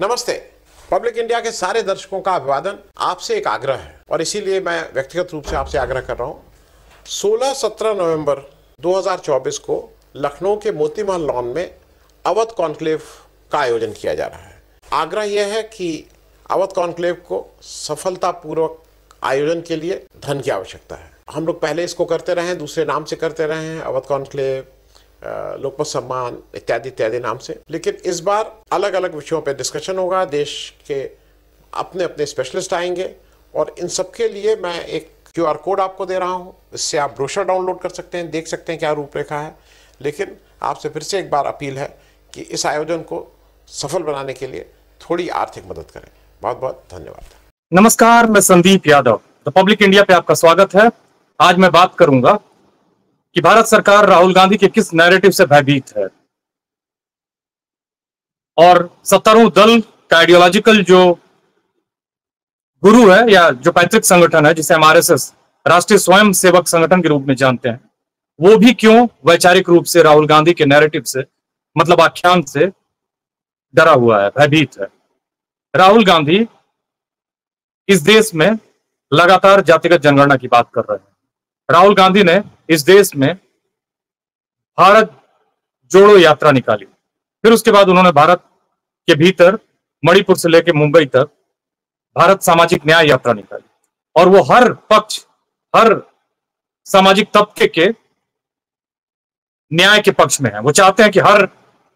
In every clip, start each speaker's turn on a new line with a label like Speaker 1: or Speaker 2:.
Speaker 1: नमस्ते। Public India के सारे दर्शकों का अभिवादन। आपसे एक आग्रह है और इसीलिए मैं व्यक्तिगत रूप से आपसे आग्रह कर रहा हूं। 16-17 नवंबर 2024 को लखनऊ के मोती महल लॉन में अवध कॉन्क्लेव का आयोजन किया जा रहा है। आग्रह यह है कि अवध कॉन्क्लेव को सफलतापूर्वक आयोजन के लिए धन की आवश्यकता है। हम लोग पहले इसको करते रहे हैं, दूसरे नाम से करते रहे हैं, अवध कॉन्क्लेव, लोकमत सम्मान इत्यादि इत्यादि नाम से, लेकिन इस बार अलग अलग विषयों पर डिस्कशन होगा। देश के अपने अपने स्पेशलिस्ट आएंगे और इन सब के लिए मैं एक QR कोड आपको दे रहा हूं। इससे आप ब्रोशर डाउनलोड कर सकते हैं, देख सकते हैं क्या रूपरेखा है। लेकिन आपसे फिर से एक बार अपील है कि इस आयोजन को सफल बनाने के लिए थोड़ी आर्थिक मदद करें। बहुत बहुत धन्यवाद।
Speaker 2: नमस्कार, मैं Sandeep Yadav, the public India पे आपका स्वागत है। आज मैं बात करूंगा कि भारत सरकार राहुल गांधी के किस नैरेटिव से भयभीत है और सत्तारूढ़ दल का आइडियोलॉजिकल जो गुरु है या जो पैतृक संगठन है, जिसे हम RSS राष्ट्रीय स्वयं सेवक संगठन के रूप में जानते हैं, वो भी क्यों वैचारिक रूप से राहुल गांधी के नैरेटिव से, मतलब आख्यान से डरा हुआ है, भयभीत है। राहुल गांधी इस देश में लगातार जातिगत जनगणना की बात कर रहे हैं। राहुल गांधी ने इस देश में भारत जोड़ो यात्रा निकाली, फिर उसके बाद उन्होंने भारत के भीतर मणिपुर से लेकर मुंबई तक भारत सामाजिक न्याय यात्रा निकाली और वो हर पक्ष, हर सामाजिक तबके के न्याय के पक्ष में है। वो चाहते हैं कि हर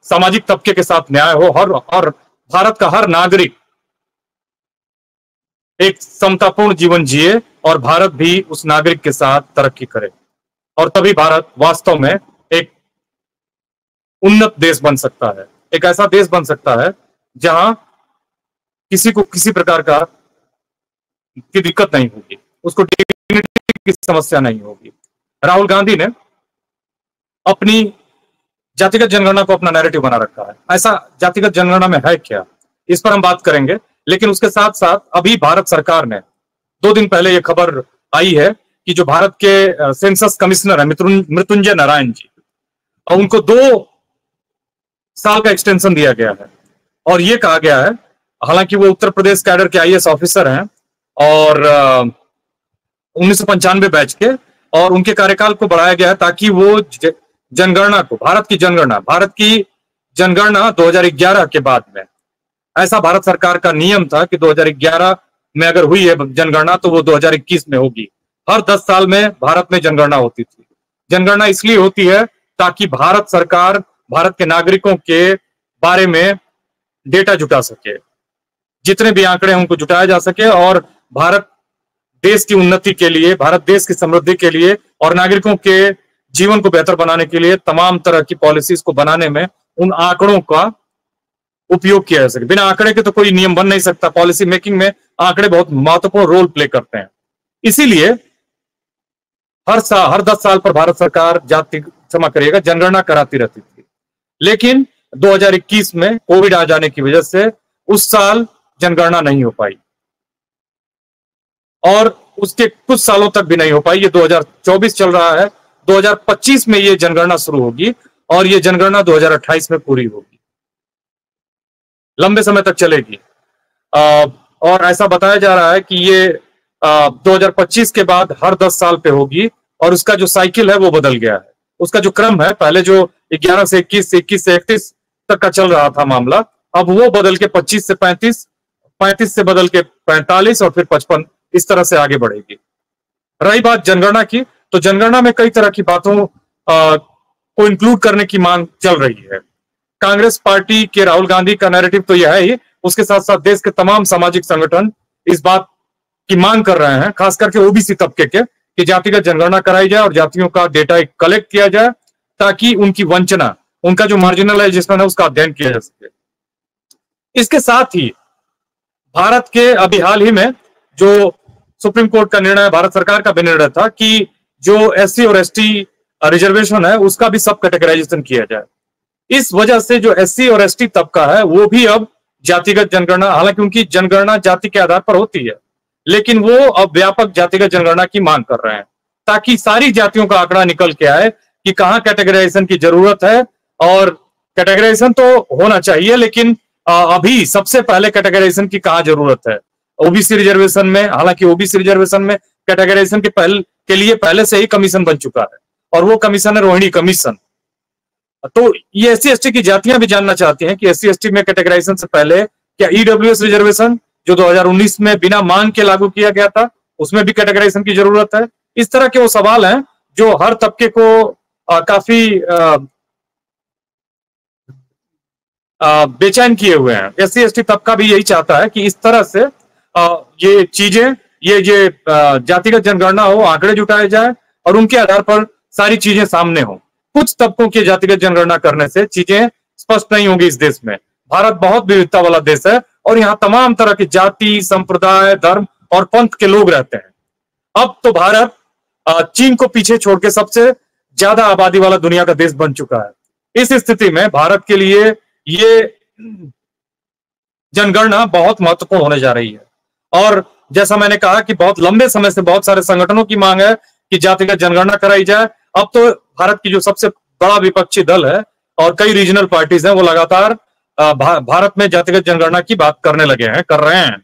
Speaker 2: सामाजिक तबके के साथ न्याय हो, और भारत का हर नागरिक एक समतापूर्ण जीवन जिए और भारत भी उस नागरिक के साथ तरक्की करे, और तभी भारत वास्तव में एक उन्नत देश बन सकता है। एक ऐसा देश बन सकता है जहां किसी को किसी प्रकार की दिक्कत नहीं होगी, उसको डिग्निटी की समस्या नहीं होगी। राहुल गांधी ने अपनी जातिगत जनगणना को अपना नैरेटिव बना रखा है। ऐसा जातिगत जनगणना में है क्या, इस पर हम बात करेंगे। लेकिन उसके साथ साथ अभी भारत सरकार ने 2 दिन पहले यह खबर आई है कि जो भारत के सेंसस कमिश्नर है मृत्युंजय नारायण जी, उनको 2 साल का एक्सटेंशन दिया गया है और यह कहा गया है, हालांकि वो उत्तर प्रदेश कैडर के IAS ऑफिसर हैं और 1995 बैच के, और उनके कार्यकाल को बढ़ाया गया है ताकि वो जनगणना को, भारत की जनगणना 2011 के बाद में, ऐसा भारत सरकार का नियम था कि 2011 में अगर हुई है जनगणना तो वो 2021 में होगी। हर 10 साल में भारत में जनगणना होती थी। जनगणना इसलिए होती है ताकि भारत सरकार भारत के नागरिकों के बारे में डेटा जुटा सके, जितने भी आंकड़े उनको जुटाया जा सके, और भारत देश की उन्नति के लिए, भारत देश की समृद्धि के लिए और नागरिकों के जीवन को बेहतर बनाने के लिए तमाम तरह की पॉलिसीज को बनाने में उन आंकड़ों का उपयोग किया जा सके। बिना आंकड़े के तो कोई नियम बन नहीं सकता। पॉलिसी मेकिंग में आंकड़े बहुत महत्वपूर्ण रोल प्ले करते हैं। इसीलिए हर 10 साल पर भारत सरकार जनगणना कराती रहती थी। लेकिन 2021 में कोविड आ जाने की वजह से उस साल जनगणना नहीं हो पाई और उसके कुछ सालों तक भी नहीं हो पाई। ये 2024 चल रहा है, 2025 में ये जनगणना शुरू होगी और ये जनगणना 2028 में पूरी होगी, लंबे समय तक चलेगी। और ऐसा बताया जा रहा है कि ये 2025 के बाद हर 10 साल पे होगी, और उसका जो साइकिल है वो बदल गया है। उसका जो क्रम है, पहले जो 11 से 21 से 21 से 31 तक का चल रहा था मामला, अब वो बदल के 25 से 35, 35 से बदल के 45 और फिर 55, इस तरह से आगे बढ़ेगी। रही बात जनगणना की, तो जनगणना में कई तरह की बातों को इंक्लूड करने की मांग चल रही है। कांग्रेस पार्टी के राहुल गांधी का नैरेटिव तो यह है ही, उसके साथ साथ देश के तमाम सामाजिक संगठन इस बात की मांग कर रहे हैं, खास करके OBC तबके के, कि जातिगत जनगणना कराई जाए और जातियों का डेटा कलेक्ट किया जाए ताकि उनकी वंचना, उनका जो मार्जिनलाइजेशन है उसका अध्ययन किया जा सके। इसके साथ ही भारत के अभी हाल ही में जो सुप्रीम कोर्ट का निर्णय, भारत सरकार का भी निर्णय था कि जो SC और ST रिजर्वेशन है उसका भी सब कैटेगराइजेशन किया जाए। इस वजह से जो SC और ST तबका है वो भी अब जातिगत जनगणना, हालांकि उनकी जनगणना जाति के आधार पर होती है, लेकिन वो अब व्यापक जातिगत जनगणना की मांग कर रहे हैं ताकि सारी जातियों का आंकड़ा निकल के आए कि कहां कैटेगराइजेशन की जरूरत है। और कैटेगराइजेशन तो होना चाहिए, लेकिन अभी सबसे पहले कैटेगराइजेशन की कहाँ जरूरत है? ओबीसी रिजर्वेशन में, हालांकि ओबीसी रिजर्वेशन में कैटेगराइजेशन के लिए पहले से ही कमीशन बन चुका है, और वो कमीशन है रोहिणी कमीशन। तो ये SC/ST की जातियां भी जानना चाहती हैं कि SC/ST में कैटेगराइजेशन से पहले क्या EWS रिजर्वेशन जो 2019 में बिना मांग के लागू किया गया था, उसमें भी कैटेगराइजेशन की जरूरत है? इस तरह के वो सवाल हैं जो हर तबके को काफी बेचैन किए हुए हैं। SC/ST तबका भी यही चाहता है कि इस तरह से ये चीजें, ये जातिगत जनगणना हो, आंकड़े जुटाए जाए और उनके आधार पर सारी चीजें सामने हो। कुछ तबकों की जातिगत जनगणना करने से चीजें स्पष्ट नहीं होंगी। इस देश में, भारत बहुत विविधता वाला देश है और यहाँ तमाम तरह की जाति, संप्रदाय, धर्म और पंथ के लोग रहते हैं। अब तो भारत चीन को पीछे छोड़ के सबसे ज्यादा आबादी वाला दुनिया का देश बन चुका है। इस स्थिति में भारत के लिए ये जनगणना बहुत महत्वपूर्ण होने जा रही है, और जैसा मैंने कहा कि बहुत लंबे समय से बहुत सारे संगठनों की मांग है कि जातिगत जनगणना कराई जाए। अब तो भारत की जो सबसे बड़ा विपक्षी दल है और कई रीजनल पार्टीज हैं, वो लगातार भारत में जातिगत जनगणना की बात कर रहे हैं।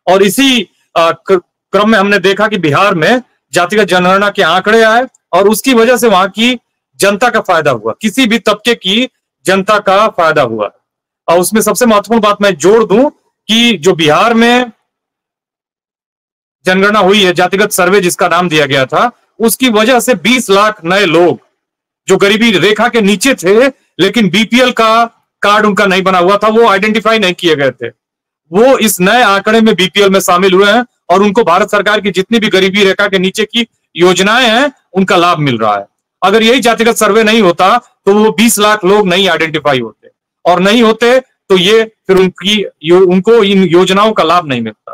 Speaker 2: और इसी क्रम में हमने देखा कि बिहार में जातिगत जनगणना के आंकड़े आए और उसकी वजह से वहां की जनता का फायदा हुआ, किसी भी तबके की जनता का फायदा हुआ। और उसमें सबसे महत्वपूर्ण बात मैं जोड़ दूं कि जो बिहार में जनगणना हुई है, जातिगत सर्वे जिसका नाम दिया गया था, उसकी वजह से 20 लाख नए लोग जो गरीबी रेखा के नीचे थे लेकिन BPL का कार्ड उनका नहीं बना हुआ था, वो आइडेंटिफाई नहीं किए गए थे, वो इस नए आंकड़े में BPL में शामिल हुए हैं और उनको भारत सरकार की जितनी भी गरीबी रेखा के नीचे की योजनाएं हैं उनका लाभ मिल रहा है। अगर यही जातिगत सर्वे नहीं होता तो वो 20 लाख लोग नहीं आइडेंटिफाई होते, और नहीं होते तो ये फिर उनको इन योजनाओं का लाभ नहीं मिलता।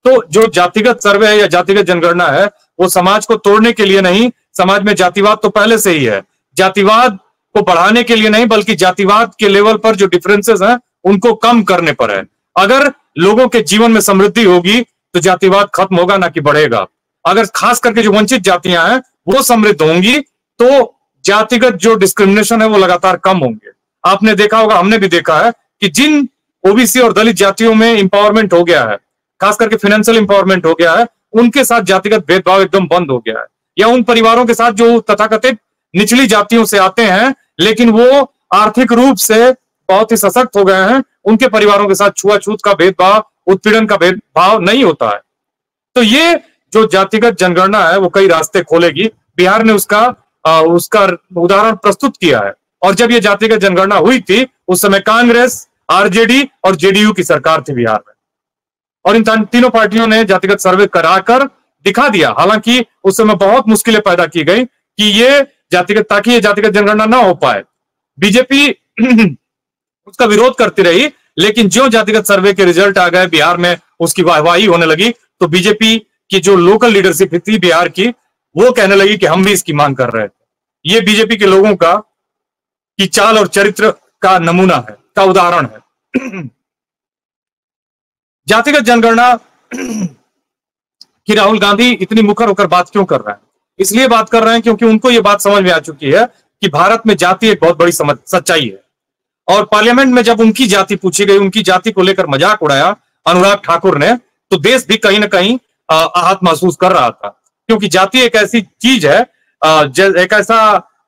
Speaker 2: तो जो जातिगत सर्वे है या जातिगत जनगणना है, वो समाज को तोड़ने के लिए नहीं, समाज में जातिवाद तो पहले से ही है, जातिवाद को बढ़ाने के लिए नहीं, बल्कि जातिवाद के लेवल पर जो डिफरेंसेस हैं उनको कम करने पर है। अगर लोगों के जीवन में समृद्धि होगी तो जातिवाद खत्म होगा, ना कि बढ़ेगा। अगर खास करके जो वंचित जातियां हैं वो समृद्ध होंगी तो जातिगत जो डिस्क्रिमिनेशन है वो लगातार कम होंगे। आपने देखा होगा, हमने भी देखा है कि जिन ओबीसी और दलित जातियों में इंपावरमेंट हो गया है, खास करके फाइनेंशियल इंपावरमेंट हो गया है, उनके साथ जातिगत भेदभाव एकदम बंद हो गया है। या उन परिवारों के साथ जो तथाकथित निचली जातियों से आते हैं लेकिन वो आर्थिक रूप से बहुत ही सशक्त हो गए हैं, उनके परिवारों के साथ छुआछूत का भेदभाव, उत्पीड़न का भेदभाव नहीं होता है। तो ये जो जातिगत जनगणना है वो कई रास्ते खोलेगी। बिहार ने उसका उदाहरण प्रस्तुत किया है। और जब ये जातिगत जनगणना हुई थी उस समय कांग्रेस, आरजेडी और जेडीयू की सरकार थी बिहार में, और इन तीनों पार्टियों ने जातिगत सर्वे कराकर दिखा दिया। हालांकि उस समय बहुत मुश्किलें पैदा की गई कि ताकि ये जातिगत जनगणना ना हो पाए। बीजेपी उसका विरोध करती रही, लेकिन जो जातिगत सर्वे के रिजल्ट आ गए बिहार में, उसकी वाहवाही होने लगी, तो बीजेपी की जो लोकल लीडरशिप थी बिहार की, वो कहने लगी कि हम भी इसकी मांग कर रहे थे। ये बीजेपी के लोगों की चाल और चरित्र का नमूना है, का उदाहरण है। जातिगत जनगणना कि राहुल गांधी इतनी मुखर होकर बात क्यों कर रहे हैं? इसलिए बात कर रहे हैं क्योंकि उनको ये बात समझ में आ चुकी है कि भारत में जाति एक बहुत बड़ी सच्चाई है। और पार्लियामेंट में जब उनकी जाति पूछी गई, उनकी जाति को लेकर मजाक उड़ाया अनुराग ठाकुर ने, तो देश भी कहीं ना कहीं आहत महसूस कर रहा था, क्योंकि जाति एक ऐसी चीज है,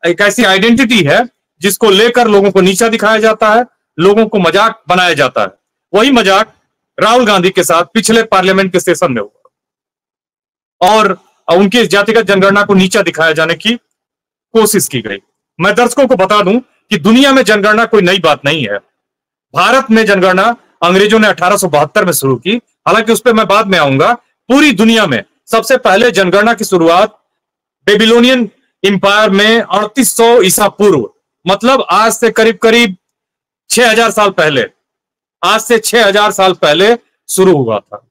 Speaker 2: एक ऐसी आइडेंटिटी है जिसको लेकर लोगों को नीचा दिखाया जाता है, लोगों को मजाक बनाया जाता है। वही मजाक राहुल गांधी के साथ पिछले पार्लियामेंट के सेशन में हुआ और उनकी जातिगत जनगणना को नीचा दिखाया जाने की कोशिश की गई। मैं दर्शकों को बता दूं कि दुनिया में जनगणना कोई नई बात नहीं है। भारत में जनगणना अंग्रेजों ने 1872 में शुरू की, हालांकि उस पर मैं बाद में आऊंगा। पूरी दुनिया में सबसे पहले जनगणना की शुरुआत बेबीलोनियन इंपायर में 3800 ईसा पूर्व, मतलब आज से करीब करीब 6000 साल पहले, आज से 6000 साल पहले शुरू हुआ था।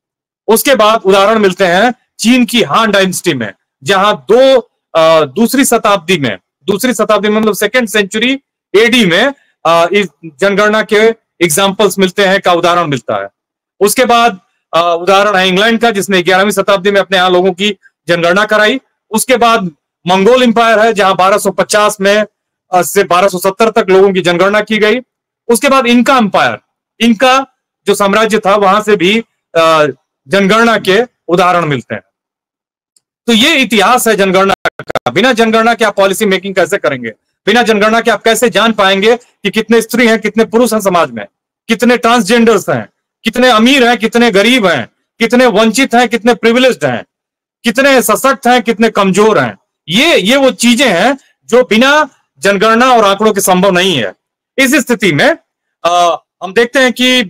Speaker 2: उसके बाद उदाहरण मिलते हैं चीन की हान डायनेस्टी में, जहां दूसरी शताब्दी में मतलब सेकेंड सेंचुरी एडी में इस जनगणना के एग्जाम्पल्स मिलते हैं, का उदाहरण मिलता है। उसके बाद उदाहरण है इंग्लैंड का, जिसने 11वीं शताब्दी में अपने यहां लोगों की जनगणना कराई। उसके बाद मंगोल इंपायर है, जहां 1250 में से 1270 तक लोगों की जनगणना की गई। उसके बाद इनका अंपायर इनका जो साम्राज्य था वहां से भी जनगणना के उदाहरण मिलते हैं। तो ये इतिहास है जनगणना का। बिना जनगणना के आप पॉलिसी मेकिंग कैसे करेंगे? बिना जनगणना के आप कैसे जान पाएंगे कि कितने स्त्री हैं, कितने पुरुष हैं समाज में, कितने ट्रांसजेंडर्स हैं, कितने अमीर हैं, कितने गरीब हैं, कितने वंचित हैं, कितने प्रिविलेज्ड हैं, कितने सशक्त हैं, कितने कमजोर हैं? ये वो चीजें हैं जो बिना जनगणना और आंकड़ों के संभव नहीं है। इस स्थिति में हम देखते हैं कि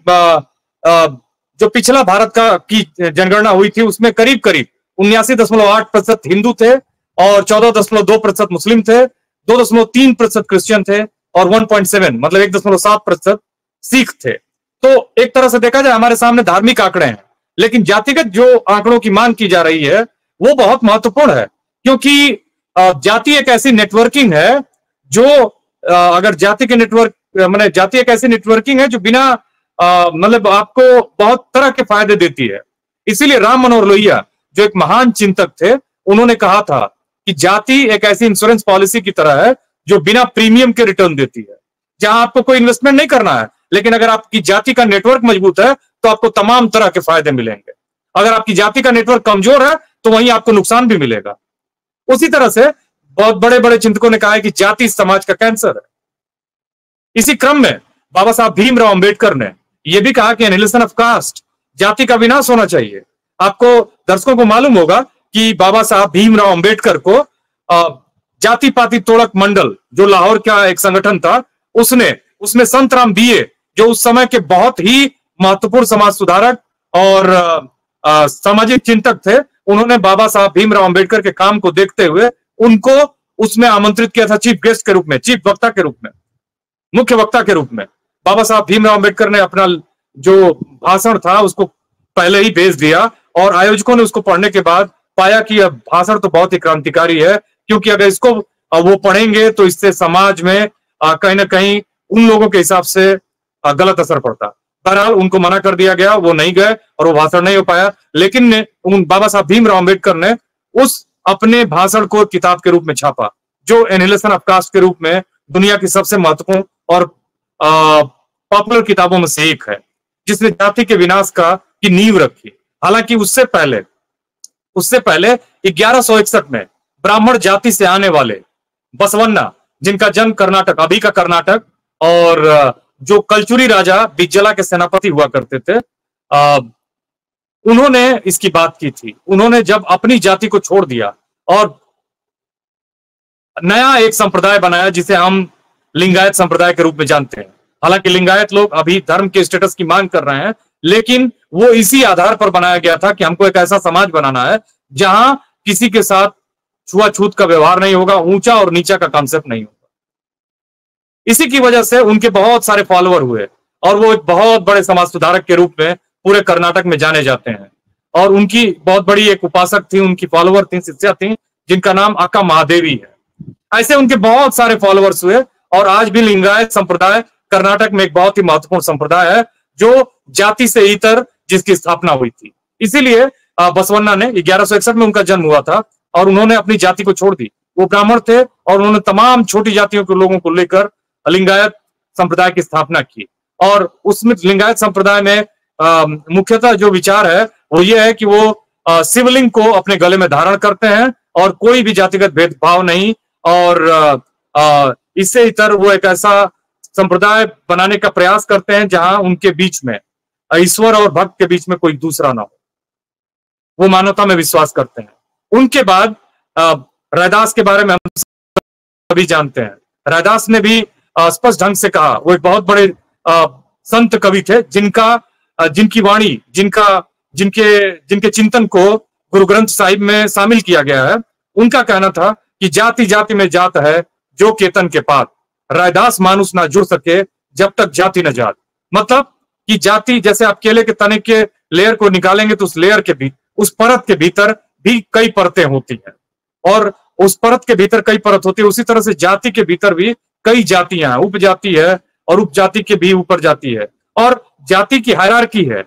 Speaker 2: जो पिछला भारत की जनगणना हुई थी उसमें करीब करीब 79.8% हिंदू थे और 14.2% मुस्लिम थे, 2.3% क्रिश्चियन थे और 1.7 मतलब 1.7% सिख थे। तो एक तरह से देखा जाए हमारे सामने धार्मिक आंकड़े हैं, लेकिन जातिगत जो आंकड़ों की मांग की जा रही है वो बहुत महत्वपूर्ण है, क्योंकि जाति एक ऐसी नेटवर्किंग है जो अगर जाति के नेटवर्क माने जाति एक ऐसी नेटवर्किंग है जो बिना मतलब आपको बहुत तरह के फायदे देती है। इसीलिए राम मनोहर लोहिया जो एक महान चिंतक थे, उन्होंने कहा था कि जाति एक ऐसी इंश्योरेंस पॉलिसी की तरह है जो बिना प्रीमियम के रिटर्न देती है, जहां आपको कोई इन्वेस्टमेंट नहीं करना है, लेकिन अगर आपकी जाति का नेटवर्क मजबूत है तो आपको तमाम तरह के फायदे मिलेंगे। अगर आपकी जाति का नेटवर्क कमजोर है तो वहीं आपको नुकसान भी मिलेगा। उसी तरह से बहुत बड़े बड़े चिंतकों ने कहा है कि जाति समाज का कैंसर है। इसी क्रम में बाबा साहब भीमराव अंबेडकर ने यह भी कहा कि एनिहिलेशन ऑफ कास्ट, जाति का विनाश होना चाहिए। आपको दर्शकों को मालूम होगा कि बाबा साहब भीमराव अंबेडकर को जाति पाति तोड़क मंडल जो लाहौर का एक संगठन था, उसमें संतराम बीए जो उस समय के बहुत ही महत्वपूर्ण समाज सुधारक और सामाजिक चिंतक थे, उन्होंने बाबा साहब भीमराव अंबेडकर के काम को देखते हुए उनको उसमें आमंत्रित किया था चीफ गेस्ट के रूप में, चीफ वक्ता के रूप में, मुख्य वक्ता के रूप में। बाबा साहब भीमराव अंबेडकर ने अपना जो भाषण था उसको पहले ही भेज दिया और आयोजकों ने उसको पढ़ने के बाद पाया कि यह भाषण तो बहुत ही क्रांतिकारी है, क्योंकि अगर इसको वो पढ़ेंगे तो इससे समाज में कहीं ना कहीं उन लोगों के हिसाब से गलत असर पड़ता। बहरहाल उनको मना कर दिया गया, वो नहीं गए और वो भाषण नहीं हो पाया। लेकिन बाबा साहब भीमराव अंबेडकर ने उस अपने भाषण को किताब के रूप में छापा, जो एनिहिलेशन ऑफ कास्ट के रूप में दुनिया की सबसे महत्वपूर्ण और पॉपुलर किताबों में से एक है, जिसने जाति के विनाश की नींव रखी। हालांकि उससे पहले 1161 में ब्राह्मण जाति से आने वाले बसवन्ना, जिनका जन्म कर्नाटक, अभी का कर्नाटक, और जो कलचुरी राजा बिज्जला के सेनापति हुआ करते थे, उन्होंने इसकी बात की थी। उन्होंने जब अपनी जाति को छोड़ दिया और नया एक संप्रदाय बनाया जिसे हम लिंगायत संप्रदाय के रूप में जानते हैं। हालांकि लिंगायत लोग अभी धर्म के स्टेटस की मांग कर रहे हैं, लेकिन वो इसी आधार पर बनाया गया था कि हमको एक ऐसा समाज बनाना है जहां किसी के साथ छुआछूत का व्यवहार नहीं होगा, ऊंचा और नीचा का कॉन्सेप्ट नहीं होगा। इसी की वजह से उनके बहुत सारे फॉलोअर हुए और वो एक बहुत बड़े समाज सुधारक के रूप में पूरे कर्नाटक में जाने जाते हैं। और उनकी बहुत बड़ी एक उपासक थी, उनकी फॉलोअर थी, शिष्या थी, जिनका नाम अक्का महादेवी है। ऐसे उनके बहुत सारे फॉलोअर्स हुए और आज भी लिंगायत संप्रदाय कर्नाटक में एक बहुत ही महत्वपूर्ण संप्रदाय है जो जाति से इतर जिसकी स्थापना हुई थी। इसीलिए बसवन्ना ने 1161 में उनका जन्म हुआ था और उन्होंने अपनी जाति को छोड़ दी। वो ब्राह्मण थे और उन्होंने तमाम छोटी जातियों के लोगों को लेकर लिंगायत संप्रदाय की स्थापना की। और उसमें लिंगायत संप्रदाय में मुख्यतः जो विचार है वो ये है कि वो शिवलिंग को अपने गले में धारण करते हैं और कोई भी जातिगत भेदभाव नहीं, और इससे इतर वो एक ऐसा संप्रदाय बनाने का प्रयास करते हैं जहां उनके बीच में ईश्वर और भक्त के बीच में कोई दूसरा ना हो। वो मानवता में विश्वास करते हैं। उनके बाद रैदास के बारे में हम सभी जानते हैं। रैदास ने भी स्पष्ट ढंग से कहा, वो एक बहुत बड़े संत कवि थे जिनकी वाणी, जिनके चिंतन को गुरु ग्रंथ साहिब में शामिल किया गया है। उनका कहना था कि जाति जाति में जात है जो केतन के पात, रैदास मानुष ना जुड़ सके जब तक जाति न जात। मतलब कि जाति, जैसे आप केले के तने के लेयर को निकालेंगे तो उस लेयर के भी, उस परत के भीतर भी कई परतें होती हैं और उस परत के भीतर कई परत होती है। उसी तरह से जाति के भीतर भी कई जातियां हैं, उपजाति है और उपजाति के भी ऊपर जाति है, और जाति की हायरार्की है,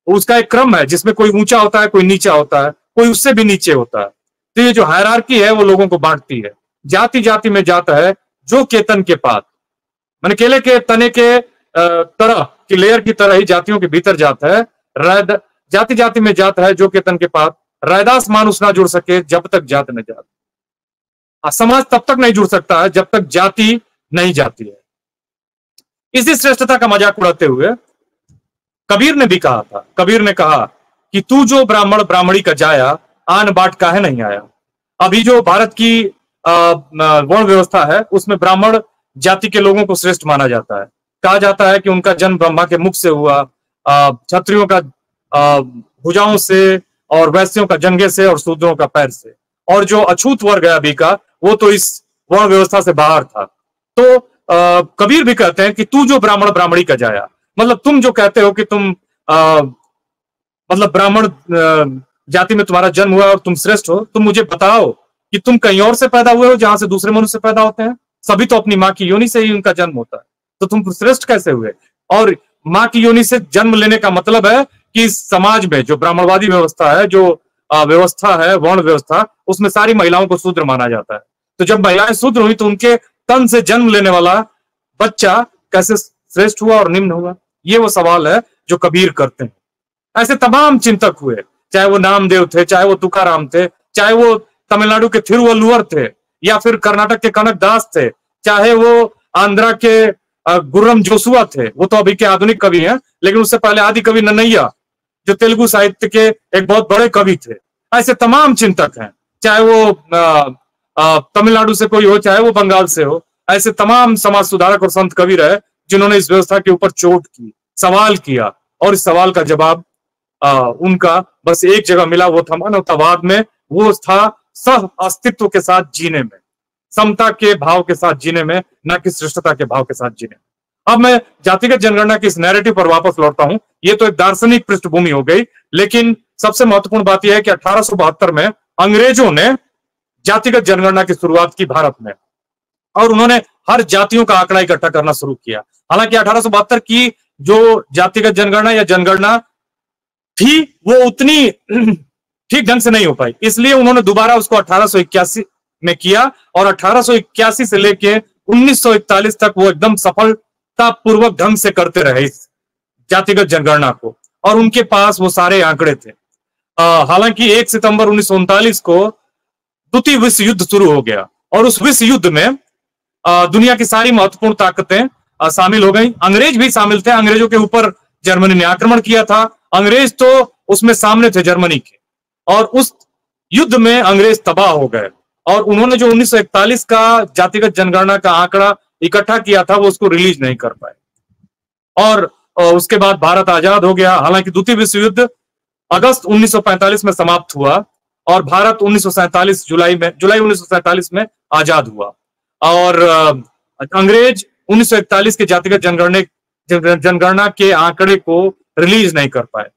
Speaker 2: उसका एक क्रम है जिसमें कोई ऊंचा होता है, कोई नीचा होता है, कोई उससे भी नीचे होता है। तो ये जो हायरार्की है वो लोगों को बांटती है। जाति जाति में जात है जो केतन के पात, माने केले के तने के तरह की लेयर की तरह ही जातियों के भीतर जात है। जाति जाति में जात है जो के तन के पात, रैदास मानुष ना जुड़ सके जब तक जात न जात। समाज तब तक नहीं जुड़ सकता है जब तक जाति नहीं जाती है। इसी श्रेष्ठता का मजाक उड़ाते हुए कबीर ने भी कहा था, कबीर ने कहा कि तू जो ब्राह्मण ब्राह्मणी का जाया, आन बाट काहे नहीं आया। अभी जो भारत की वर्ण व्यवस्था है उसमें ब्राह्मण जाति के लोगों को श्रेष्ठ माना जाता है। कहा जाता है कि उनका जन्म ब्रह्मा के मुख से हुआ, क्षत्रियों का भुजाओं से और वैश्यों का जंघे से और शूद्रों का पैर से, और जो अछूत वर्ग है अभी का वो तो इस वर्ण व्यवस्था से बाहर था। तो कबीर भी कहते हैं कि तू जो ब्राह्मण ब्राह्मणी का जाया, मतलब तुम जो कहते हो कि तुम मतलब ब्राह्मण जाति में तुम्हारा जन्म हुआ और तुम श्रेष्ठ हो, तुम मुझे बताओ कि तुम कहीं और से पैदा हुए हो जहां से दूसरे मनुष्य पैदा होते हैं। सभी तो अपनी माँ की योनि से ही उनका जन्म होता है, तो तुम श्रेष्ठ कैसे हुए। और माँ की योनि से जन्म लेने का मतलब है कि समाज में जो ब्राह्मणवादी व्यवस्था है, जो व्यवस्था है वर्ण व्यवस्था, उसमें सारी महिलाओं को शूद्र माना जाता है। तो जब महिलाएं शूद्र हुई तो उनके तन से जन्म लेने वाला बच्चा कैसे श्रेष्ठ हुआ और निम्न हुआ। ये वो सवाल है जो कबीर करते हैं। ऐसे तमाम चिंतक हुए, चाहे वो नामदेव थे, चाहे वो तुकाराम थे, चाहे वो तमिलनाडु के थिरुवल्लुवर थे, या फिर कर्नाटक के कनक दास थे, चाहे वो आंध्रा के गुर्रम जोशुआ थे, वो तो अभी के आधुनिक कवि हैं, लेकिन उससे पहले आदि कवि नन्नैया जो तेलुगु साहित्य के एक बहुत बड़े कवि थे। ऐसे तमाम चिंतक हैं, चाहे वो तमिलनाडु से कोई हो, चाहे वो बंगाल से हो। ऐसे तमाम समाज सुधारक और संत कवि रहे जिन्होंने इस व्यवस्था के ऊपर चोट की, सवाल किया, और इस सवाल का जवाब उनका बस एक जगह मिला, वो था मानवतावाद में। वो था सह अस्तित्व के साथ जीने में, समता के भाव के साथ जीने में, न कि श्रेष्ठता के भाव के साथ जीने में। अब मैं जातिगत जनगणना की इस नैरेटिव पर वापस लौटता हूं। ये तो एक दार्शनिक पृष्ठभूमि हो गई, लेकिन सबसे महत्वपूर्ण बात यह है कि 1872 में अंग्रेजों ने जातिगत जनगणना की शुरुआत की भारत में, और उन्होंने हर जातियों का आंकड़ा इकट्ठा करना शुरू किया। हालांकि 1872 की जो जातिगत जनगणना या जनगणना थी वो उतनी ठीक ढंग से नहीं हो पाई, इसलिए उन्होंने दोबारा उसको 1881 में किया, और 1881 से लेके 1941 तक वो एकदम सफलतापूर्वक ढंग से करते रहे इस जातिगत जनगणना को, और उनके पास वो सारे आंकड़े थे। हालांकि 1 सितंबर 1939 को द्वितीय विश्व युद्ध शुरू हो गया, और उस विश्व युद्ध में दुनिया की सारी महत्वपूर्ण ताकतें शामिल हो गई। अंग्रेज भी शामिल थे, अंग्रेजों के ऊपर जर्मनी ने आक्रमण किया था, अंग्रेज तो उसमें सामने थे जर्मनी के, और उस युद्ध में अंग्रेज तबाह हो गए। और उन्होंने जो 1941 का जातिगत जनगणना का आंकड़ा इकट्ठा किया था वो उसको रिलीज नहीं कर पाए, और उसके बाद भारत आजाद हो गया। हालांकि द्वितीय विश्व युद्ध अगस्त 1945 में समाप्त हुआ, और भारत 1947 जुलाई 1947 में आजाद हुआ, और अंग्रेज 1941 के जातिगत जनगणना के आंकड़े को रिलीज नहीं कर पाए।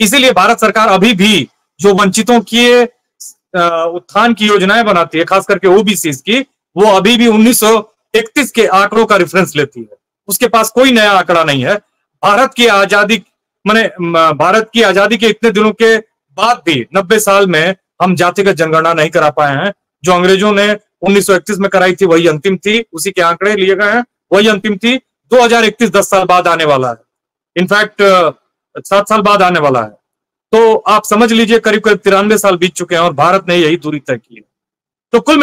Speaker 2: इसीलिए भारत सरकार अभी भी जो वंचितों के उत्थान की योजनाएं बनाती है, खास करके ओबीसी की, वो अभी भी 1931 के आंकड़ों का रेफरेंस लेती है। उसके पास कोई नया आंकड़ा नहीं है। भारत की आजादी के इतने दिनों के बाद भी 90 साल में हम जातिगत जनगणना नहीं करा पाए हैं। जो अंग्रेजों ने 1931 में कराई थी वही अंतिम थी, उसी के आंकड़े लिए गए हैं, वही अंतिम थी। 2031 10 साल बाद आने वाला है, इनफैक्ट 7 साल बाद आने वाला है। तो आप समझ लीजिए करीब करीब 93 साल बीत चुके हैं और भारत ने यही दूरी तय की है। तो कुल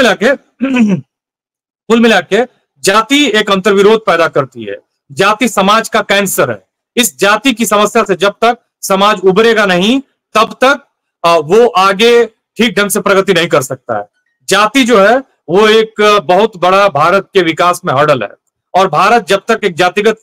Speaker 2: मिला के जाति एक अंतर्विरोध पैदा करती है। जाति समाज का कैंसर है। इस जाति की समस्या से जब तक समाज उबरेगा नहीं, तब तक वो आगे ठीक ढंग से प्रगति नहीं कर सकता है। जाति जो है वो एक बहुत बड़ा भारत के विकास में हर्डल है, और भारत जब तक एक जातिगत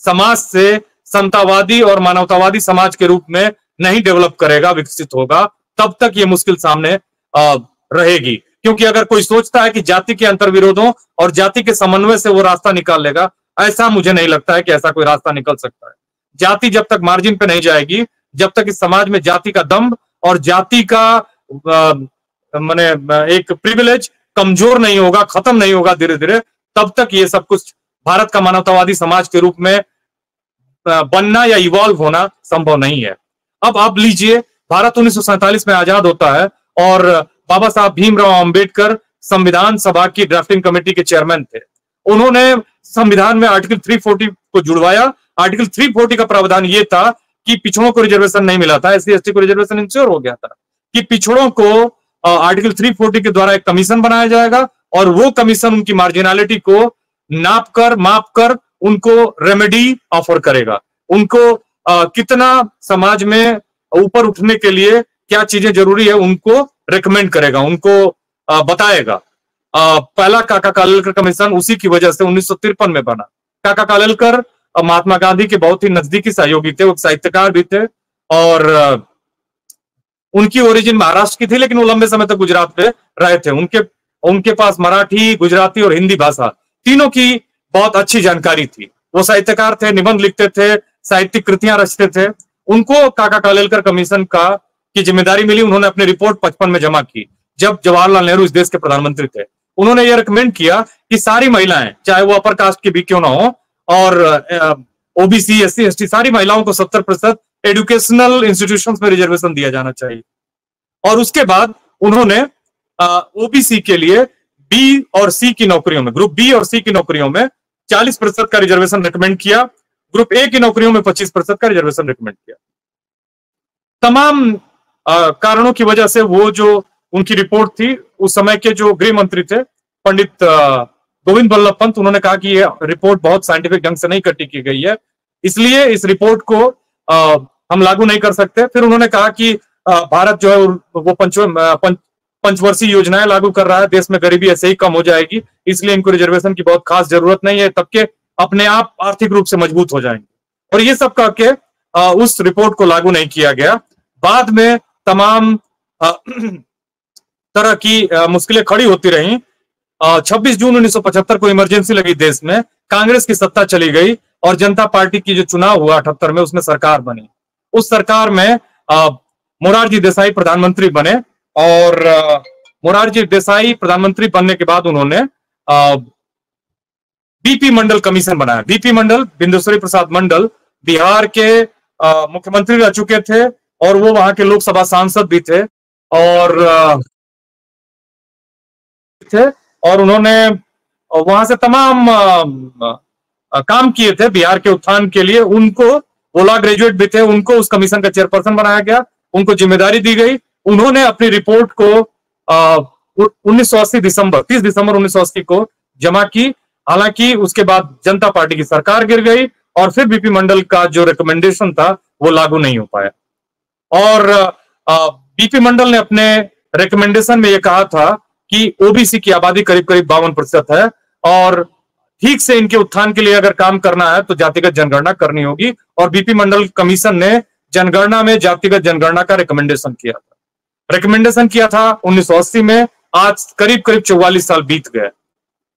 Speaker 2: समाज से समतावादी और मानवतावादी समाज के रूप में नहीं डेवलप करेगा, विकसित होगा, तब तक ये मुश्किल सामने रहेगी। क्योंकि अगर कोई सोचता है कि जाति के अंतर्विरोधों और जाति के समन्वय से वो रास्ता निकाल लेगा, ऐसा मुझे नहीं लगता है कि ऐसा कोई रास्ता निकल सकता है। जाति जब तक मार्जिन पे नहीं जाएगी, जब तक इस समाज में जाति का दम्भ और जाति का माने एक प्रिविलेज कमजोर नहीं होगा, खत्म नहीं होगा धीरे धीरे, तब तक ये सब कुछ भारत का मानवतावादी समाज के रूप में बनना या इवॉल्व होना संभव नहीं है। अब लीजिए, भारत 1947 में आजाद होता है, और बाबा साहब भीमराव अंबेडकर संविधान सभा की ड्राफ्टिंग कमेटी के चेयरमैन थे, उन्होंने संविधान में आर्टिकल 340 को जुड़वाया। आर्टिकल 340 का प्रावधान ये था कि पिछड़ों को रिजर्वेशन नहीं मिला था, SC/ST को रिजर्वेशन इंश्योर हो गया था कि पिछड़ों को आर्टिकल 340 के द्वारा एक कमीशन बनाया जाएगा और वो कमीशन उनकी मार्जिनलिटी को माप कर उनको रेमेडी ऑफर करेगा, उनको कितना समाज में ऊपर उठने के लिए क्या चीजें जरूरी है उनको रेकमेंड करेगा, उनको बताएगा। पहला काका कालेलकर कमीशन उसी की वजह से 1953 में बना। काका कालेलकर महात्मा गांधी के बहुत ही नजदीकी सहयोगी थे, वो साहित्यकार भी थे और उनकी ओरिजिन महाराष्ट्र की थी, लेकिन वो लंबे समय तक गुजरात में रहे थे। उनके पास मराठी, गुजराती और हिंदी भाषा तीनों की बहुत अच्छी जानकारी थी। वो साहित्यकार थे, निबंध लिखते थे, साहित्यिक कृतियां रचते थे। उनको काका कालेलकर कमीशन की जिम्मेदारी मिली। उन्होंने अपनी रिपोर्ट 55 में जमा की, जब जवाहरलाल नेहरू इस देश के प्रधानमंत्री थे। उन्होंने यह रिकमेंड किया कि सारी महिलाएं, चाहे वो अपर कास्ट की भी क्यों ना हो, और OBC, SC/ST सारी महिलाओं को 70% एजुकेशनल इंस्टीट्यूशंस में रिजर्वेशन दिया जाना चाहिए। और उसके बाद उन्होंने OBC के लिए B और C की नौकरियों में, ग्रुप B और C की नौकरियों में 40% का रिजर्वेशन रिकमेंड किया, ग्रुप A की नौकरियों में 25% का रिजर्वेशन रिकमेंड किया। तमाम कारणों की वजह से वो जो उनकी रिपोर्ट थी, उस समय के जो गृह मंत्री थे पंडित गोविंद बल्लभ पंत, उन्होंने कहा कि ये रिपोर्ट बहुत साइंटिफिक ढंग से नहीं इकट्ठी की गई है, इसलिए इस रिपोर्ट को हम लागू नहीं कर सकते। फिर उन्होंने कहा कि भारत जो है वो पंचवर्षीय योजनाएं लागू कर रहा है, देश में गरीबी ऐसे ही कम हो जाएगी, इसलिए इनको रिजर्वेशन की बहुत खास जरूरत नहीं है, तबके अपने आप आर्थिक रूप से मजबूत हो जाएंगे। और ये सब कह के उस रिपोर्ट को लागू नहीं किया गया। बाद में तमाम तरह की मुश्किलें खड़ी होती रहीं। 26 जून 1975 को इमरजेंसी लगी देश में, कांग्रेस की सत्ता चली गई और जनता पार्टी की जो चुनाव हुआ 78 में, उसमें सरकार बनी। उस सरकार में मोरारजी देसाई प्रधानमंत्री बने और मोरारजी देसाई प्रधानमंत्री बनने के बाद उन्होंने BP मंडल कमीशन बनाया। BP मंडल, बिंदेश्वरी प्रसाद मंडल, बिहार के मुख्यमंत्री रह चुके थे और वो वहां के लोकसभा सांसद भी थे और उन्होंने वहां से तमाम काम किए थे बिहार के उत्थान के लिए। उनको, वो लॉ ग्रेजुएट भी थे, उनको उस कमीशन का चेयरपर्सन बनाया गया, उनको जिम्मेदारी दी गई। उन्होंने अपनी रिपोर्ट को 30 दिसंबर 1980 को जमा की। हालांकि उसके बाद जनता पार्टी की सरकार गिर गई और फिर BP मंडल का जो रिकमेंडेशन था वो लागू नहीं हो पाया। और BP मंडल ने अपने रिकमेंडेशन में यह कहा था कि OBC की आबादी करीब 52% है और ठीक से इनके उत्थान के लिए अगर काम करना है तो जातिगत जनगणना करनी होगी। और BP मंडल कमीशन ने जनगणना में जातिगत जनगणना का रिकमेंडेशन किया था 1980 में। आज करीब 44 साल बीत गए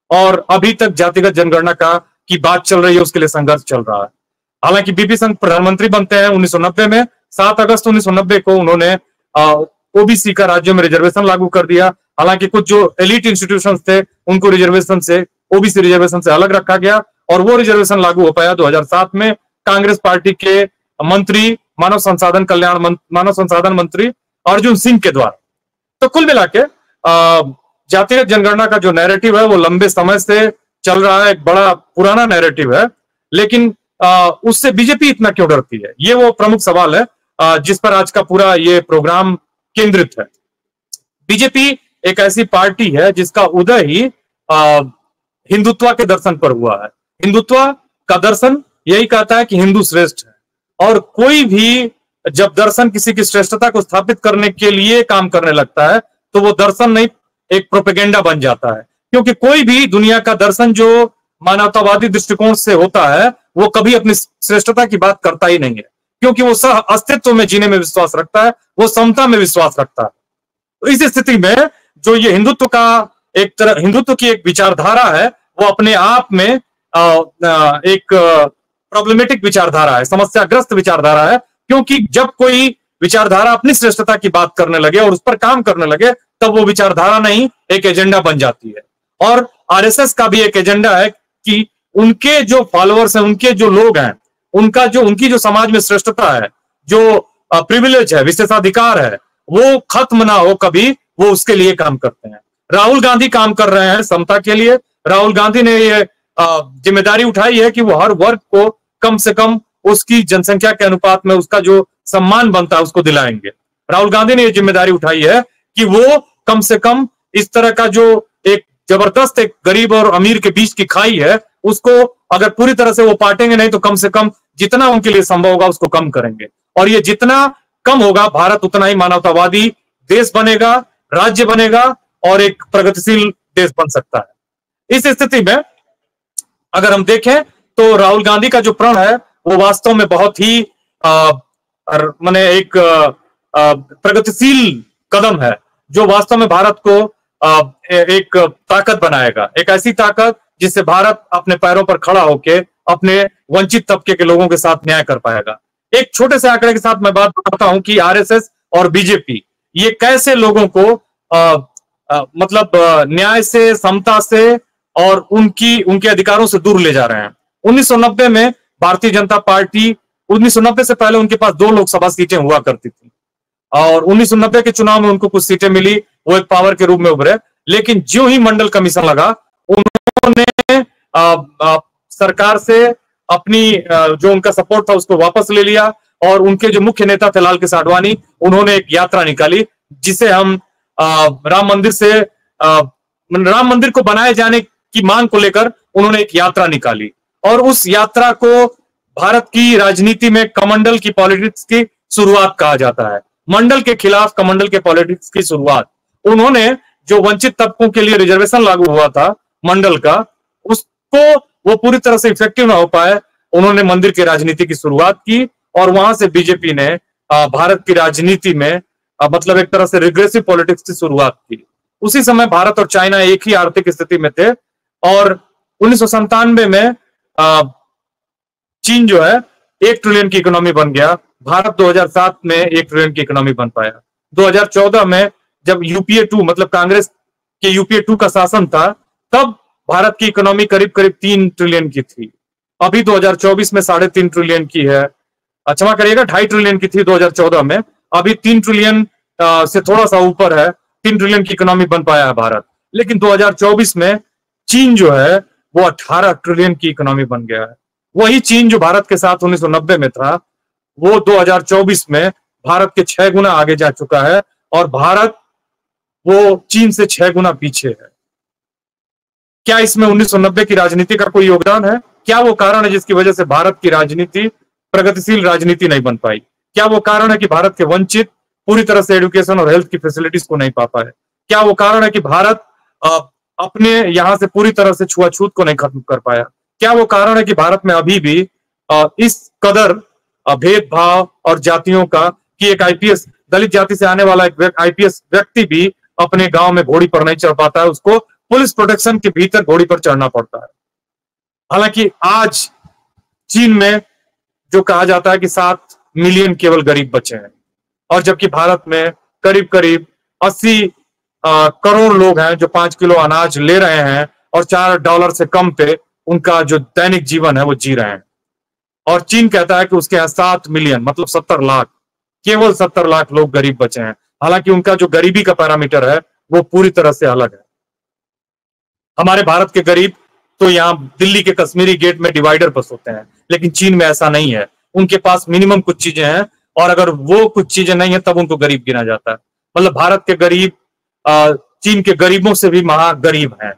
Speaker 2: और अभी तक जातिगत जनगणना की बात चल रही है, उसके लिए संघर्ष चल रहा है। हालांकि BP संघ प्रधानमंत्री बनते हैं 1990 में। 7 अगस्त 1990 को उन्होंने OBC का राज्यों में रिजर्वेशन लागू कर दिया। हालांकि कुछ जो एलिट इंस्टीट्यूशंस थे उनको OBC रिजर्वेशन से अलग रखा गया और वो रिजर्वेशन लागू हो पाया 2007 में कांग्रेस पार्टी के मंत्री, मानव संसाधन मंत्री अर्जुन सिंह के द्वारा। तो कुल मिला के जातिगत जनगणना का जो नैरेटिव है वो लंबे समय से चल रहा है, एक बड़ा पुराना नैरेटिव है, लेकिन उससे बीजेपी इतना क्यों डरती है, ये वो प्रमुख सवाल है जिस पर आज का पूरा ये प्रोग्राम केंद्रित है। बीजेपी एक ऐसी पार्टी है जिसका उदय ही हिंदुत्व के दर्शन पर हुआ है। हिंदुत्व का दर्शन यही कहता है कि हिंदू श्रेष्ठ है और कोई भी जब दर्शन किसी की श्रेष्ठता को स्थापित करने के लिए काम करने लगता है तो वो दर्शन नहीं, एक प्रोपेगेंडा बन जाता है। क्योंकि कोई भी दुनिया का दर्शन जो मानवतावादी दृष्टिकोण से होता है वो कभी अपनी श्रेष्ठता की बात करता ही नहीं है, क्योंकि वो सह अस्तित्व में जीने में विश्वास रखता है, वो समता में विश्वास रखता है। तो इस स्थिति में जो ये हिंदुत्व की एक विचारधारा है वो अपने आप में एक प्रॉब्लमेटिक विचारधारा है, समस्याग्रस्त विचारधारा है। क्योंकि जब कोई विचारधारा अपनी श्रेष्ठता की बात करने लगे और उस पर काम करने लगे तब वो विचारधारा नहीं एक एजेंडा बन जाती है। और RSS का भी एक एजेंडा है कि उनके जो फॉलोअर्स हैं, उनके जो लोग हैं, उनकी जो समाज में श्रेष्ठता है, जो प्रिविलेज है, विशेषाधिकार है, वो खत्म ना हो कभी, वो उसके लिए काम करते हैं। राहुल गांधी काम कर रहे हैं समता के लिए। राहुल गांधी ने ये जिम्मेदारी उठाई है कि वो हर वर्ग को कम से कम उसकी जनसंख्या के अनुपात में उसका जो सम्मान बनता है उसको दिलाएंगे। राहुल गांधी ने ये जिम्मेदारी उठाई है कि वो कम से कम इस तरह का जो एक जबरदस्त एक गरीब और अमीर के बीच की खाई है उसको अगर पूरी तरह से वो पाटेंगे नहीं तो कम से कम जितना उनके लिए संभव होगा उसको कम करेंगे। और ये जितना कम होगा भारत उतना ही मानवतावादी देश बनेगा, राज्य बनेगा और एक प्रगतिशील देश बन सकता है। इस स्थिति में अगर हम देखें तो राहुल गांधी का जो प्रण है वो वास्तव में बहुत ही माने एक प्रगतिशील कदम है जो वास्तव में भारत को एक ताकत बनाएगा, एक ऐसी ताकत जिससे भारत अपने पैरों पर खड़ा होकर अपने वंचित तबके के लोगों के साथ न्याय कर पाएगा। एक छोटे से आंकड़े के साथ मैं बात करता हूं कि आरएसएस और बीजेपी ये कैसे लोगों को मतलब न्याय से, समता से और उनके अधिकारों से दूर ले जा रहे हैं। 1990 में भारतीय जनता पार्टी 1990 से पहले उनके पास 2 लोकसभा सीटें हुआ करती थी और 1990 के चुनाव में उनको कुछ सीटें मिली, वो एक पावर के रूप में उभरे। लेकिन जो ही मंडल कमीशन लगा उन्होंने सरकार से अपनी जो उनका सपोर्ट था उसको वापस ले लिया और उनके जो मुख्य नेता थे लाल कृष्ण आडवाणी उन्होंने एक यात्रा निकाली जिसे हम राम मंदिर को बनाए जाने की मांग को लेकर उन्होंने एक यात्रा निकाली और उस यात्रा को भारत की राजनीति में कमंडल की पॉलिटिक्स की शुरुआत कहा जाता है। मंडल के खिलाफ कमंडल के पॉलिटिक्स की शुरुआत उन्होंने जो वंचित तबकों के लिए रिजर्वेशन लागू हुआ था मंडल का, उसको वो पूरी तरह से इफेक्टिव ना हो पाए, उन्होंने मंदिर की राजनीति की शुरुआत की और वहां से बीजेपी ने भारत की राजनीति में मतलब एक तरह से रिग्रेसिव पॉलिटिक्स की शुरुआत की। उसी समय भारत और चाइना एक ही आर्थिक स्थिति में थे और 1997 में चीन जो है 1 ट्रिलियन की इकोनॉमी बन गया, भारत 2007 में 1 ट्रिलियन की इकोनॉमी बन पाया। 2014 में जब यूपीए 2 मतलब कांग्रेस के यूपीए 2 का शासन था तब भारत की इकोनॉमी करीब करीब 3 ट्रिलियन की थी। अभी 2024 में 3.5 ट्रिलियन की है, क्षमा करिएगा 2.5 ट्रिलियन की थी 2014 में, अभी 3 ट्रिलियन से थोड़ा सा ऊपर है, 3 ट्रिलियन की इकोनॉमी बन पाया है भारत। लेकिन 2024 में चीन जो है वो 18 ट्रिलियन की इकोनॉमी बन गया है। वही चीन जो भारत के साथ 1990 में था वो 2024 में भारत के 6 गुना आगे जा चुका है और भारत वो चीन से 6 गुना पीछे है। क्या इसमें 1990 की राजनीति का कोई योगदान है? क्या वो कारण है जिसकी वजह से भारत की राजनीति प्रगतिशील राजनीति नहीं बन पाई? क्या वो कारण है कि भारत के वंचित पूरी तरह से एजुकेशन और हेल्थ की फैसिलिटीज को नहीं पा पाए? क्या वो कारण है कि भारत अपने यहां से पूरी तरह से छुआछूत को नहीं खत्म कर पाया? क्या वो कारण है कि भारत में अभी भी इस कदर भेदभाव और जातियों का कि एक आईपीएस दलित जाति से आने वाला एक आईपीएस व्यक्ति भी अपने गांव में घोड़ी पर नहीं चढ़ पाता है, उसको पुलिस प्रोटेक्शन के भीतर घोड़ी पर चढ़ना पड़ता है। हालांकि आज चीन में जो कहा जाता है कि 7 मिलियन केवल गरीब बचे हैं और जबकि भारत में करीब करीब 80 करोड़ लोग हैं जो 5 किलो अनाज ले रहे हैं और $4 से कम पे उनका जो दैनिक जीवन है वो जी रहे हैं। और चीन कहता है कि उसके यहाँ 7 मिलियन मतलब 70 लाख, केवल 70 लाख लोग गरीब बचे हैं। हालांकि उनका जो गरीबी का पैरामीटर है वो पूरी तरह से अलग है। हमारे भारत के गरीब तो यहाँ दिल्ली के कश्मीरी गेट में डिवाइडर पर सोते हैं, लेकिन चीन में ऐसा नहीं है। उनके पास मिनिमम कुछ चीजें हैं और अगर वो कुछ चीजें नहीं है तब उनको गरीब गिना जाता है। मतलब भारत के गरीब चीन के गरीबों से भी महा गरीब हैं।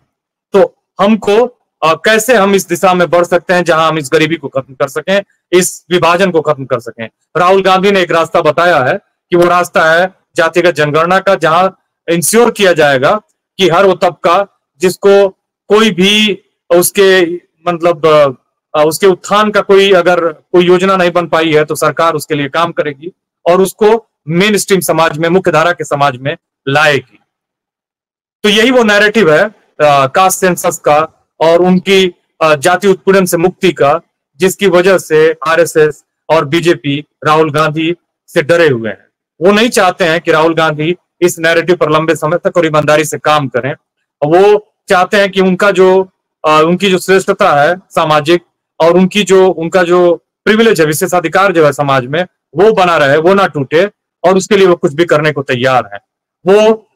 Speaker 2: तो हमको कैसे हम इस दिशा में बढ़ सकते हैं जहां हम इस गरीबी को खत्म कर सकें, इस विभाजन को खत्म कर सकें? राहुल गांधी ने एक रास्ता बताया है कि वो रास्ता है जातिगत जनगणना का, जहां इंश्योर किया जाएगा कि हर वो तबका जिसको कोई भी उसके मतलब उसके उत्थान का कोई अगर कोई योजना नहीं बन पाई है तो सरकार उसके लिए काम करेगी और उसको मेन स्ट्रीम समाज में, मुख्य धारा के समाज में लाएगी। तो यही वो नैरेटिव है कास्ट सेंसस का और उनकी जाति उत्पीड़न से मुक्ति का, जिसकी वजह से आरएसएस और बीजेपी राहुल गांधी से डरे हुए हैं। वो नहीं चाहते हैं कि राहुल गांधी इस नैरेटिव पर लंबे समय तक और ईमानदारी से काम करें। वो चाहते हैं कि उनकी जो श्रेष्ठता है सामाजिक और उनका जो प्रिविलेज है, विशेषाधिकार जो है समाज में, वो बना रहे, वो ना टूटे और उसके लिए वो कुछ भी करने को तैयार है। वो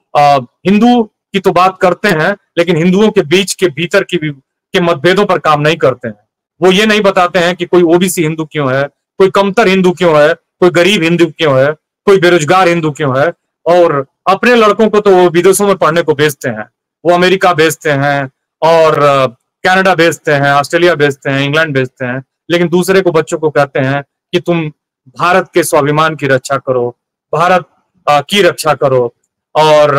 Speaker 2: हिंदू की तो बात करते हैं लेकिन हिंदुओं के बीच के भीतर की भी के मतभेदों पर काम नहीं करते हैं। वो ये नहीं बताते हैं कि कोई ओबीसी हिंदू क्यों है, कोई कमतर हिंदू क्यों है, कोई गरीब हिंदू क्यों है, कोई बेरोजगार हिंदू क्यों है। और अपने लड़कों को तो वो विदेशों में पढ़ने को भेजते हैं, वो अमेरिका भेजते हैं और कनाडा भेजते हैं, ऑस्ट्रेलिया भेजते हैं, इंग्लैंड भेजते हैं, लेकिन दूसरे को बच्चों को कहते हैं कि तुम भारत के स्वाभिमान की रक्षा करो, भारत की रक्षा करो। और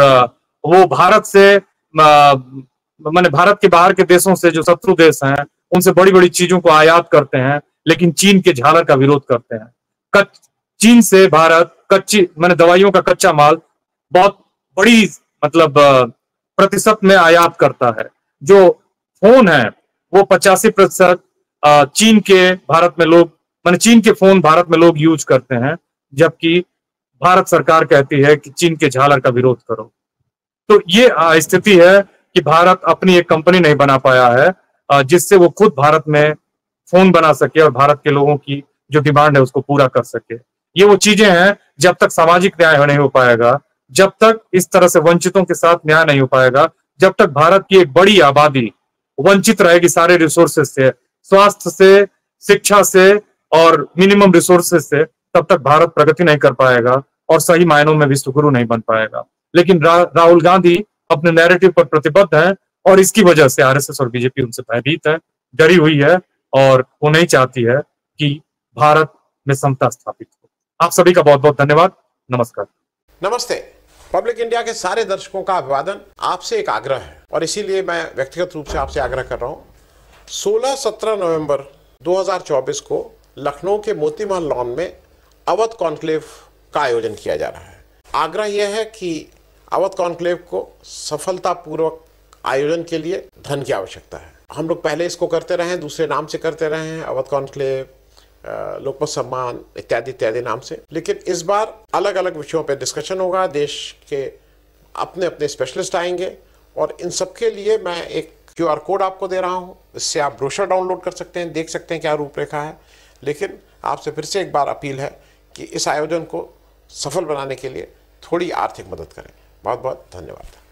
Speaker 2: वो भारत से माने भारत के बाहर के देशों से जो शत्रु देश हैं उनसे बड़ी बड़ी चीजों को आयात करते हैं, लेकिन चीन के झालर का विरोध करते हैं। चीन से भारत कच्ची माने दवाइयों का कच्चा माल बहुत बड़ी मतलब प्रतिशत में आयात करता है। जो फोन है वो 85% चीन के भारत में लोग माने चीन के फोन भारत में लोग यूज करते हैं, जबकि भारत सरकार कहती है कि चीन के झालर का विरोध करो। तो ये स्थिति है कि भारत अपनी एक कंपनी नहीं बना पाया है जिससे वो खुद भारत में फोन बना सके और भारत के लोगों की जो डिमांड है उसको पूरा कर सके। ये वो चीजें हैं, जब तक सामाजिक न्याय नहीं हो पाएगा, जब तक इस तरह से वंचितों के साथ न्याय नहीं हो पाएगा, जब तक भारत की एक बड़ी आबादी वंचित रहेगी सारे रिसोर्सेज से, स्वास्थ्य से, शिक्षा से और मिनिमम रिसोर्सेज से, तब तक भारत प्रगति नहीं कर पाएगा और सही मायनों में विश्व गुरु नहीं बन पाएगा। लेकिन राहुल गांधी अपने नैरेटिव पर प्रतिबद्ध है और इसकी वजह से आरएसएस और बीजेपी उनसे भयभीत है, डरी हुई है और वो नहीं चाहती है कि भारत में समता स्थापित हो। आप सभी का बहुत बहुत धन्यवाद। नमस्कार।
Speaker 1: नमस्ते। पब्लिक इंडिया के सारे दर्शकों का अभिवादन। आपसे एक आग्रह है और इसीलिए मैं व्यक्तिगत रूप से आपसे आग्रह कर रहा हूँ। 16-17 नवंबर 2024 को लखनऊ के मोती महल लॉन में अवध कॉन्क्लेव का आयोजन किया जा रहा है। आग्रह यह है कि अवध कॉन्क्लेव को सफलतापूर्वक आयोजन के लिए धन की आवश्यकता है। हम लोग पहले इसको करते रहे हैं, दूसरे नाम से करते रहे हैं, अवध कॉन्क्लेव, लोकमत सम्मान इत्यादि इत्यादि नाम से, लेकिन इस बार अलग अलग विषयों पर डिस्कशन होगा। देश के अपने अपने स्पेशलिस्ट आएंगे और इन सबके लिए मैं एक QR कोड आपको दे रहा हूँ। इससे आप ब्रोशर डाउनलोड कर सकते हैं, देख सकते हैं क्या रूपरेखा है। लेकिन आपसे फिर से एक बार अपील है कि इस आयोजन को सफल बनाने के लिए थोड़ी आर्थिक मदद करें। बहुत बहुत धन्यवाद।